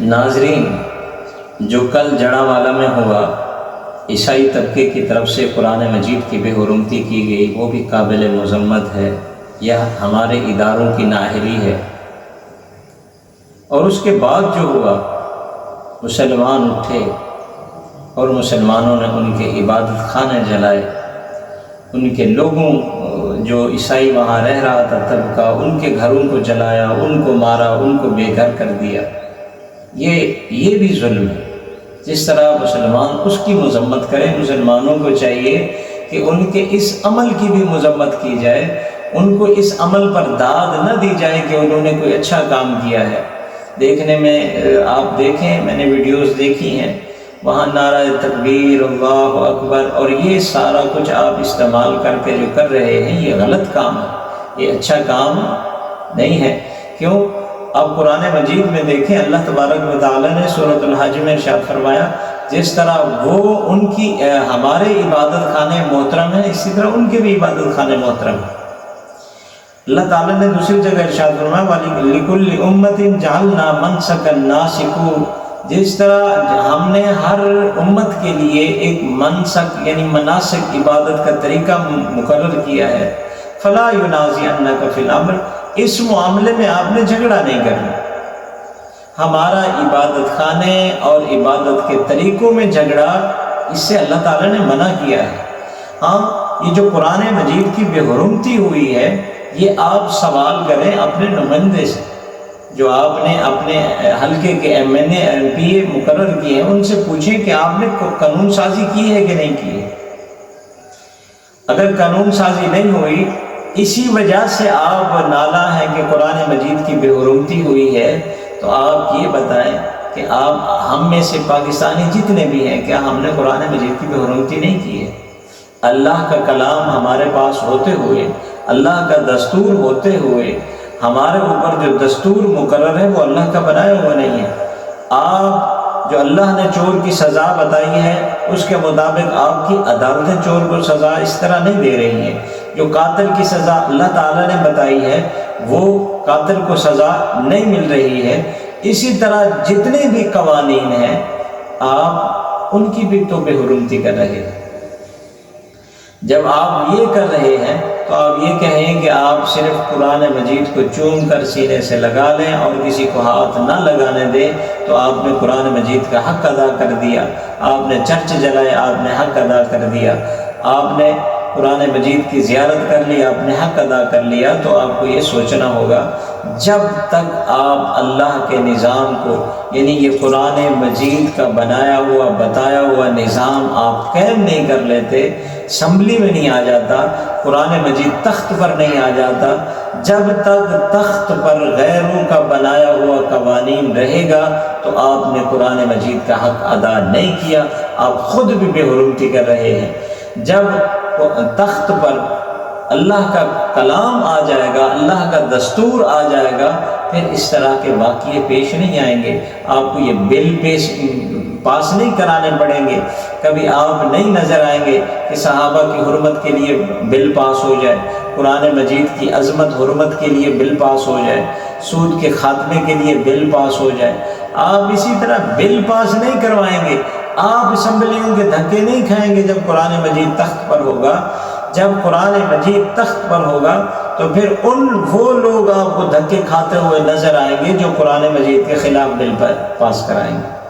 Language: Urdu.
ناظرین، جو کل جڑاوالا میں ہوا، عیسائی طبقے کی طرف سے قرآن مجید کی بے حرمتی کی گئی، وہ بھی قابل مذمت ہے، یہ ہمارے اداروں کی نااہلی ہے۔ اور اس کے بعد جو ہوا، مسلمان اٹھے اور مسلمانوں نے ان کے عبادت خانے جلائے، ان کے لوگوں جو عیسائی وہاں رہ رہا تھا طبقہ، ان کے گھروں کو جلایا، ان کو مارا، ان کو بے گھر کر دیا۔ یہ بھی ظلم ہے۔ جس طرح مسلمان اس کی مذمت کرے، مسلمانوں کو چاہیے کہ ان کے اس عمل کی بھی مذمت کی جائے، ان کو اس عمل پر داد نہ دی جائے کہ انہوں نے کوئی اچھا کام کیا ہے۔ دیکھنے میں آپ دیکھیں، میں نے ویڈیوز دیکھی ہیں، وہاں نعرہ تکبیر، اللہ اکبر، اور یہ سارا کچھ آپ استعمال کر کے جو کر رہے ہیں، یہ غلط کام ہے، یہ اچھا کام نہیں ہے۔ کیوں؟ اب قرآن مجید میں دیکھیں، اللہ تبارک و تعالیٰ نے سورۃ الحج میں ارشاد فرمایا، جس طرح وہ ان کی ہمارے عبادت خانے محترم ہیں، اسی طرح ان کے بھی عبادت خانے محترم ہیں۔ اللہ تعالیٰ نے دوسری جگہ ارشاد فرمایا، وَلِكُلِّ أُمَّةٍ جَعَلْنَا مَنْسَكًا نَاسِكُوهُ، جس طرح ہم نے ہر امت کے لیے ایک منسک یعنی مناسک عبادت کا طریقہ مقرر کیا ہے۔ فَلَا يُنَازِعَنَّكَ فِي الْأَمْرِ، اس معاملے میں آپ نے جھگڑا نہیں کرنا۔ ہمارا عبادت خانے اور عبادت کے طریقوں میں جھگڑا، اس سے اللہ تعالیٰ نے منع کیا ہے۔ ہاں، یہ جو قرآن مجید کی بے حرمتی ہوئی ہے، یہ آپ سوال کریں اپنے نمائندے سے، جو آپ نے اپنے حلقے کے M N A M P A مقرر کیے ہیں، ان سے پوچھیں کہ آپ نے قانون سازی کی ہے کہ نہیں کی ہے۔ اگر قانون سازی نہیں ہوئی، اسی وجہ سے آپ نالاں ہیں کہ قرآن مجید کی بے حرمتی ہوئی ہے، تو آپ یہ بتائیں کہ آپ ہم میں سے پاکستانی جتنے بھی ہیں، کیا ہم نے قرآن مجید کی بے حرمتی نہیں کی ہے؟ اللہ کا کلام ہمارے پاس ہوتے ہوئے، اللہ کا دستور ہوتے ہوئے، ہمارے اوپر جو دستور مقرر ہے وہ اللہ کا بنایا ہوا نہیں ہے۔ آپ جو اللہ نے چور کی سزا بتائی ہے، اس کے مطابق آپ کی عدالتیں چور کو سزا اس طرح نہیں دے رہی ہیں۔ جو قاتل کی سزا اللہ تعالیٰ نے بتائی ہے، وہ قاتل کو سزا نہیں مل رہی ہے۔ اسی طرح جتنے بھی قوانین ہیں، آپ ان کی بھی تو بے حرمتی کر رہے ہیں۔ جب آپ یہ کر رہے ہیں تو آپ یہ کہیں کہ آپ صرف قرآن مجید کو چوم کر سینے سے لگا لیں اور کسی کو ہاتھ نہ لگانے دیں، تو آپ نے قرآن مجید کا حق ادا کر دیا۔ آپ نے چرچ جلائے، آپ نے حق ادا کر دیا۔ آپ نے قرآن مجید کی زیارت کر لی، آپ نے حق ادا کر لیا۔ تو آپ کو یہ سوچنا ہوگا، جب تک آپ اللہ کے نظام کو، یعنی یہ قرآن مجید کا بنایا ہوا بتایا ہوا نظام آپ قائم نہیں کر لیتے، اسمبلی میں نہیں آ جاتا، قرآن مجید تخت پر نہیں آ جاتا، جب تک تخت پر غیروں کا بنایا ہوا قوانین رہے گا، تو آپ نے قرآن مجید کا حق ادا نہیں کیا، آپ خود بھی بے حرمتی کر رہے ہیں۔ جب تخت پر اللہ کا کلام آ جائے گا، اللہ کا دستور آ جائے گا، پھر اس طرح کے واقعے پیش نہیں آئیں گے۔ آپ کو یہ بل پاس نہیں کرانے پڑیں گے۔ کبھی آپ نہیں نظر آئیں گے کہ صحابہ کی حرمت کے لیے بل پاس ہو جائے، قرآن مجید کی عظمت حرمت کے لیے بل پاس ہو جائے، سود کے خاتمے کے لیے بل پاس ہو جائے۔ آپ اسی طرح بل پاس نہیں کروائیں گے، آپ اسمبلیوں کے دھکے نہیں کھائیں گے۔ جب قرآن مجید تخت پر ہوگا، جب قرآن مجید تخت پر ہوگا، تو پھر وہ لوگ آپ کو دھکے کھاتے ہوئے نظر آئیں گے جو قرآن مجید کے خلاف بل پاس کرائیں گے۔